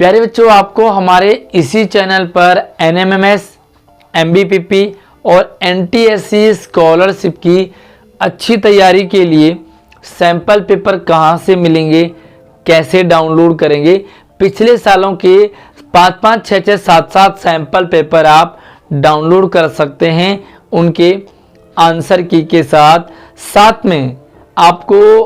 प्यारे बच्चों, आपको हमारे इसी चैनल पर NMMS, MBPP और NTSC स्कॉलरशिप की अच्छी तैयारी के लिए सैंपल पेपर कहाँ से मिलेंगे, कैसे डाउनलोड करेंगे, पिछले सालों के 5-5, 6-6, 7-7 सैंपल पेपर आप डाउनलोड कर सकते हैं उनके आंसर की के साथ में आपको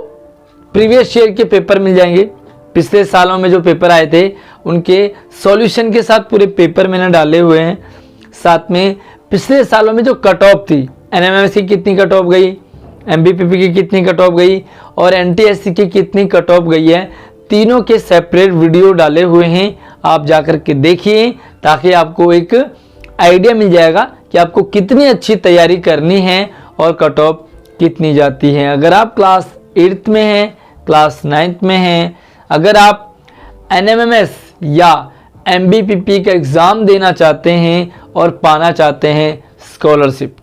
प्रीवियस ईयर के पेपर मिल जाएंगे। पिछले सालों में जो पेपर आए थे उनके सॉल्यूशन के साथ पूरे पेपर मैंने डाले हुए हैं। साथ में पिछले सालों में जो कट ऑफ थी, NMMS की कितनी कट ऑफ गई, MBPP की कितनी कट ऑफ गई और NTSC की कितनी कट ऑफ गई है, तीनों के सेपरेट वीडियो डाले हुए हैं। आप जाकर के देखिए ताकि आपको एक आइडिया मिल जाएगा कि आपको कितनी अच्छी तैयारी करनी है और कट ऑफ कितनी जाती है। अगर आप क्लास 8th में हैं, क्लास 9th में हैं, अगर आप NMMS या MBPP का एग्ज़ाम देना चाहते हैं और पाना चाहते हैं स्कॉलरशिप,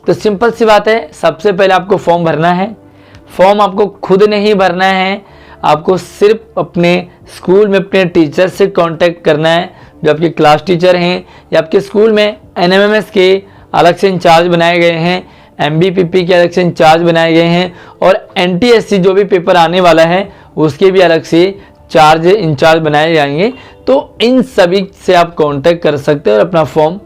तो सिंपल सी बात है, सबसे पहले आपको फॉर्म भरना है। फॉर्म आपको खुद नहीं भरना है, आपको सिर्फ अपने स्कूल में अपने टीचर से कांटेक्ट करना है जो आपके क्लास टीचर हैं या आपके स्कूल में NMMS के अलग से इंचार्ज बनाए गए हैं, MBPP के अलग से इंचार्ज बनाए गए हैं और NTSC जो भी पेपर आने वाला है उसके भी अलग से इंचार्ज बनाए जाएंगे। तो इन सभी से आप कांटेक्ट कर सकते हैं और अपना फॉर्म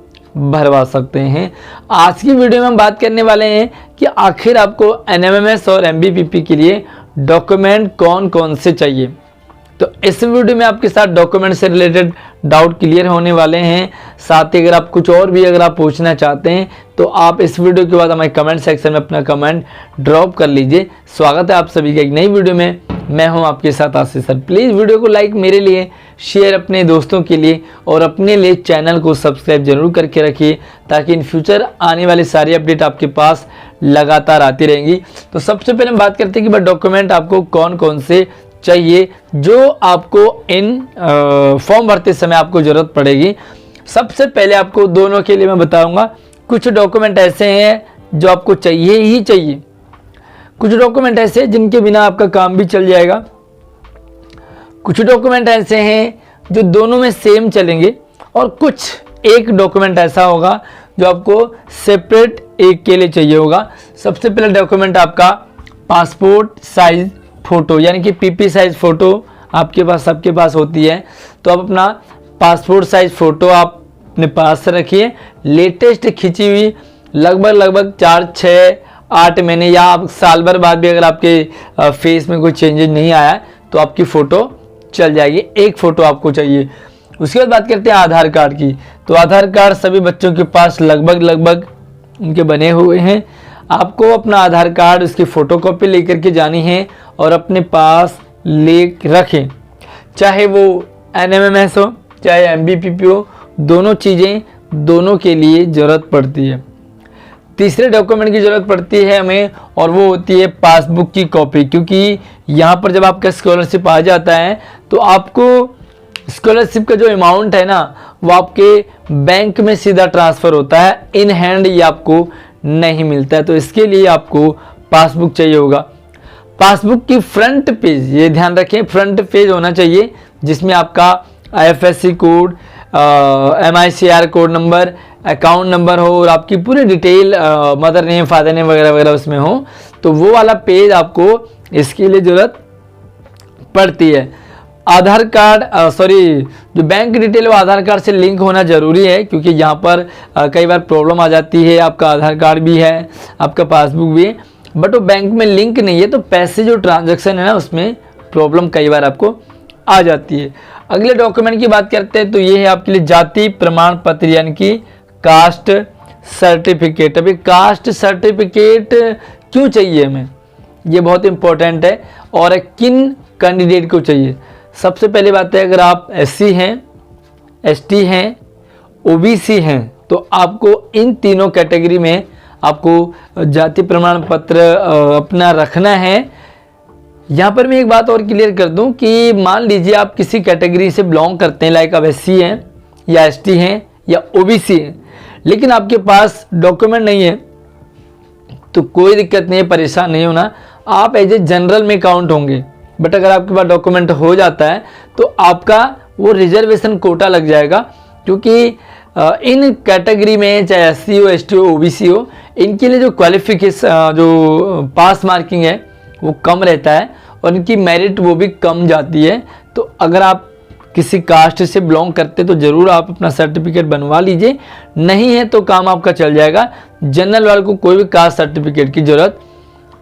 भरवा सकते हैं। आज की वीडियो में हम बात करने वाले हैं कि आखिर आपको NMMS और MBPP के लिए डॉक्यूमेंट कौन कौन से चाहिए। तो इस वीडियो में आपके साथ डॉक्यूमेंट से रिलेटेड डाउट क्लियर होने वाले हैं। साथ ही अगर आप कुछ और भी अगर आप पूछना चाहते हैं तो आप इस वीडियो के बाद हमारे कमेंट सेक्शन में अपना कमेंट ड्रॉप कर लीजिए। स्वागत है आप सभी का एक नई वीडियो में। मैं हूं आपके साथ आशीष सर। प्लीज़ वीडियो को लाइक मेरे लिए, शेयर अपने दोस्तों के लिए और अपने लिए चैनल को सब्सक्राइब जरूर करके रखिए ताकि इन फ्यूचर आने वाली सारी अपडेट आपके पास लगातार आती रहेंगी। तो सबसे पहले हम बात करते हैं कि डॉक्यूमेंट आपको कौन कौन से चाहिए जो आपको इन फॉर्म भरते समय आपको ज़रूरत पड़ेगी। सबसे पहले आपको दोनों के लिए मैं बताऊंगा कुछ डॉक्यूमेंट ऐसे हैं जो आपको चाहिए ही चाहिए, कुछ डॉक्यूमेंट ऐसे हैं जिनके बिना आपका काम भी चल जाएगा, कुछ डॉक्यूमेंट ऐसे हैं जो दोनों में सेम चलेंगे और कुछ एक डॉक्यूमेंट ऐसा होगा जो आपको सेपरेट एक के लिए चाहिए होगा। सबसे पहला डॉक्यूमेंट आपका पासपोर्ट साइज फ़ोटो यानी कि PP साइज़ फ़ोटो आपके पास सबके पास होती है। तो आप अपना पासपोर्ट साइज़ फ़ोटो आप अपने पास से रखिए, लेटेस्ट खींची हुई, लगभग 4-6-8 महीने या आप साल भर बाद भी अगर आपके फेस में कोई चेंजेस नहीं आया तो आपकी फ़ोटो चल जाएगी। एक फ़ोटो आपको चाहिए। उसके बाद बात करते हैं आधार कार्ड की। तो आधार कार्ड सभी बच्चों के पास लगभग उनके बने हुए हैं। आपको अपना आधार कार्ड उसकी फ़ोटोकॉपी लेकर के जानी है और अपने पास ले रखें, चाहे वो NMMS हो चाहे MBPP हो, दोनों चीज़ें दोनों के लिए ज़रूरत पड़ती है। तीसरे डॉक्यूमेंट की ज़रूरत पड़ती है हमें और वो होती है पासबुक की कॉपी, क्योंकि यहाँ पर जब आपका स्कॉलरशिप आ जाता है तो आपको स्कॉलरशिप का जो अमाउंट है ना वो आपके बैंक में सीधा ट्रांसफ़र होता है, इन हैंड ये आपको नहीं मिलता है। तो इसके लिए आपको पासबुक चाहिए होगा। पासबुक की फ्रंट पेज, ये ध्यान रखें, फ्रंट पेज होना चाहिए जिसमें आपका IFSC code, MICR code number, account number हो और आपकी पूरी detail, mother name, father name वगैरह वगैरह उसमें हो। तो वो वाला पेज आपको इसके लिए ज़रूरत पड़ती है। आधार कार्ड जो बैंक डिटेल वो आधार कार्ड से लिंक होना ज़रूरी है, क्योंकि यहाँ पर कई बार प्रॉब्लम आ जाती है। आपका आधार कार्ड भी है, आपका पासबुक भी है, बट वो बैंक में लिंक नहीं है, तो पैसे जो ट्रांजैक्शन है ना उसमें प्रॉब्लम कई बार आपको आ जाती है। अगले डॉक्यूमेंट की बात करते हैं तो ये है आपके लिए जाति प्रमाण पत्र यानी कि कास्ट सर्टिफिकेट। अभी कास्ट सर्टिफिकेट क्यों चाहिए हमें, ये बहुत इंपॉर्टेंट है और किन कैंडिडेट को चाहिए। सबसे पहली बात है, अगर आप SC हैं, ST हैं, OBC हैं तो आपको इन तीनों कैटेगरी में आपको जाति प्रमाण पत्र अपना रखना है। यहाँ पर मैं एक बात और क्लियर कर दूं कि मान लीजिए आप किसी कैटेगरी से बिलोंग करते हैं, लाइक आप SC हैं या ST हैं या OBC हैं, लेकिन आपके पास डॉक्यूमेंट नहीं है तो कोई दिक्कत नहीं है, परेशान नहीं होना। आप एज ए जनरल में काउंट होंगे, बट अगर आपके पास डॉक्यूमेंट हो जाता है तो आपका वो रिजर्वेशन कोटा लग जाएगा, क्योंकि इन कैटेगरी में चाहे SC हो, ST हो, OBC हो, इनके लिए जो क्वालिफिकेशन जो पास मार्किंग है वो कम रहता है और इनकी मेरिट वो भी कम जाती है। तो अगर आप किसी कास्ट से बिलोंग करते तो ज़रूर आप अपना सर्टिफिकेट बनवा लीजिए, नहीं है तो काम आपका चल जाएगा। जनरल वाले को कोई भी कास्ट सर्टिफिकेट की ज़रूरत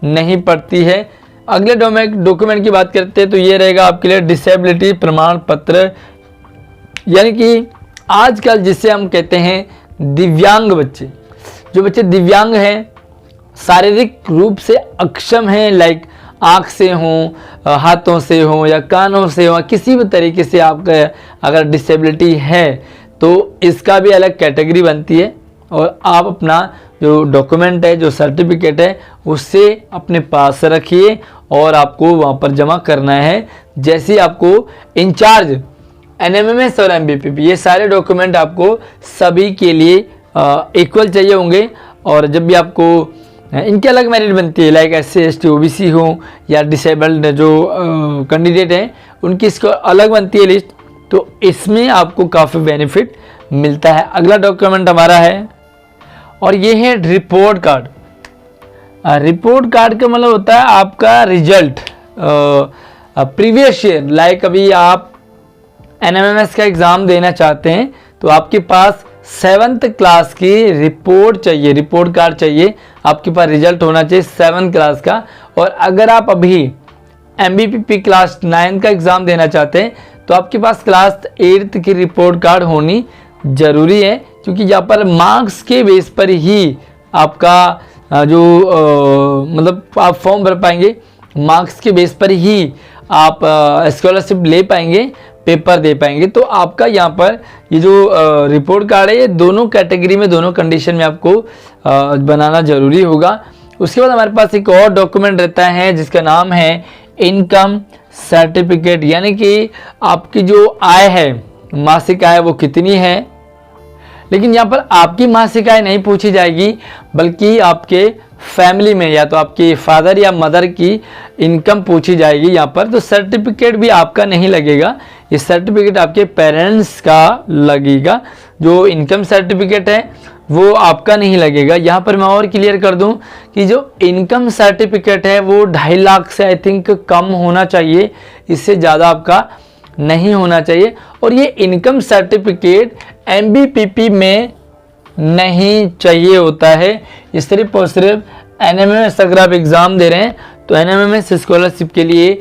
नहीं पड़ती है। अगले डॉक्यूमेंट की बात करते हैं तो ये रहेगा आपके लिए डिसेबिलिटी प्रमाण पत्र, यानी कि आजकल जिसे हम कहते हैं दिव्यांग बच्चे, जो बच्चे दिव्यांग हैं, शारीरिक रूप से अक्षम हैं, लाइक आँख से हों, हाथों से हों या कानों से हों, किसी भी तरीके से आपका अगर डिसेबिलिटी है तो इसका भी अलग कैटेगरी बनती है और आप अपना जो डॉक्यूमेंट है, जो सर्टिफिकेट है, उससे अपने पास रखिए और आपको वहाँ पर जमा करना है। जैसे आपको इंचार्ज NMMS और MBPP ये सारे डॉक्यूमेंट आपको सभी के लिए इक्वल चाहिए होंगे। और जब भी आपको इनके अलग मेरिट बनती है, लाइक SC ST OBC हो या डिसेबल्ड जो कैंडिडेट हैं उनकी इसको अलग बनती है लिस्ट, तो इसमें आपको काफ़ी बेनिफिट मिलता है। अगला डॉक्यूमेंट हमारा है और ये है रिपोर्ट कार्ड। रिपोर्ट कार्ड का मतलब होता है आपका रिजल्ट प्रीवियस ईयर, लाइक अभी आप NMMS का एग्ज़ाम देना चाहते हैं तो आपके पास 7th क्लास की रिपोर्ट चाहिए, रिपोर्ट कार्ड चाहिए, आपके पास रिजल्ट होना चाहिए 7th क्लास का। और अगर आप अभी MBPP क्लास 9 का एग्ज़ाम देना चाहते हैं तो आपके पास क्लास 8th की रिपोर्ट कार्ड होनी ज़रूरी है, क्योंकि यहाँ पर मार्क्स के बेस पर ही आपका जो मतलब आप फॉर्म भर पाएंगे, मार्क्स के बेस पर ही आप स्कॉलरशिप ले पाएंगे, पेपर दे पाएंगे। तो आपका यहाँ पर ये जो रिपोर्ट कार्ड है ये दोनों कैटेगरी में, दोनों कंडीशन में आपको बनाना ज़रूरी होगा। उसके बाद हमारे पास एक और डॉक्यूमेंट रहता है जिसका नाम है इनकम सर्टिफिकेट, यानी कि आपकी जो आय है, मासिक आय वो कितनी है। लेकिन यहाँ पर आपकी मासिक आय नहीं पूछी जाएगी, बल्कि आपके फैमिली में या तो आपके फादर या मदर की इनकम पूछी जाएगी यहाँ पर। तो सर्टिफिकेट भी आपका नहीं लगेगा, ये सर्टिफिकेट आपके पेरेंट्स का लगेगा। जो इनकम सर्टिफिकेट है वो आपका नहीं लगेगा। यहाँ पर मैं और क्लियर कर दूं कि जो इनकम सर्टिफिकेट है वो 2.5 लाख से आई थिंक कम होना चाहिए, इससे ज़्यादा आपका नहीं होना चाहिए। और ये इनकम सर्टिफिकेट MBPP में नहीं चाहिए होता है, ये सिर्फ और सिर्फ NMMS अगर आप एग्ज़ाम दे रहे हैं तो NMMS स्कॉलरशिप के लिए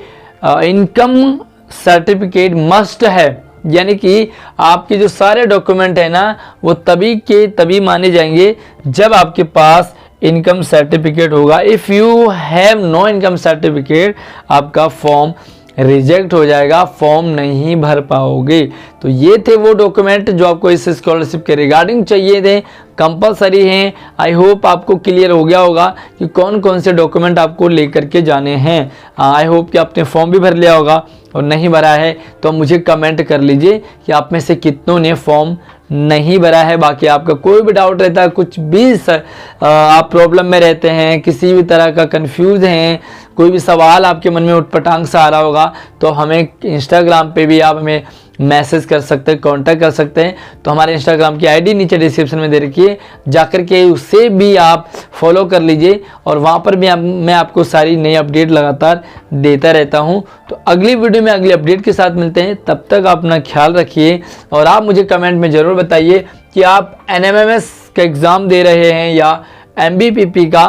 इनकम सर्टिफिकेट मस्ट है। यानी कि आपके जो सारे डॉक्यूमेंट है ना वो तभी के तभी माने जाएंगे जब आपके पास इनकम सर्टिफिकेट होगा। If you have no income certificate आपका फॉर्म रिजेक्ट हो जाएगा, फॉर्म नहीं भर पाओगे। तो ये थे वो डॉक्यूमेंट जो आपको इस स्कॉलरशिप के रिगार्डिंग चाहिए थे, कंपलसरी हैं। आई होप आपको क्लियर हो गया होगा कि कौन कौन से डॉक्यूमेंट आपको लेकर के जाने हैं। आई होप कि आपने फॉर्म भी भर लिया होगा, और नहीं भरा है तो मुझे कमेंट कर लीजिए कि आप में से कितनों ने फॉर्म नहीं भरा है। बाकी आपका कोई भी डाउट रहता है, कुछ भी आप प्रॉब्लम में रहते हैं, किसी भी तरह का कंफ्यूज हैं, कोई भी सवाल आपके मन में उटपटांग सा आ रहा होगा, तो हमें इंस्टाग्राम पे भी आप हमें मैसेज कर सकते हैं, कांटेक्ट कर सकते हैं। तो हमारे इंस्टाग्राम की आईडी नीचे डिस्क्रिप्शन में दे रखी है, जाकर के उससे भी आप फॉलो कर लीजिए, और वहाँ पर भी मैं आपको सारी नई अपडेट लगातार देता रहता हूँ। तो अगली वीडियो में अगली अपडेट के साथ मिलते हैं, तब तक अपना ख्याल रखिए। और आप मुझे कमेंट में ज़रूर बताइए कि आप NMMS का एग्ज़ाम दे रहे हैं या MBPP का।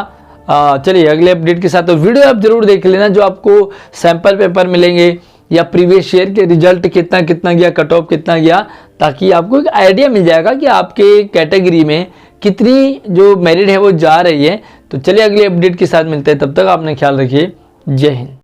चलिए अगले अपडेट के साथ तो वीडियो आप जरूर देख लेना, जो आपको सैंपल पेपर मिलेंगे या प्रीवियस ईयर के रिजल्ट कितना गया, कट ऑफ कितना गया, ताकि आपको एक आइडिया मिल जाएगा कि आपके कैटेगरी में कितनी जो मेरिट है वो जा रही है। तो चलिए अगले अपडेट के साथ मिलते हैं, तब तक आपने ख्याल रखिए। जय हिंद।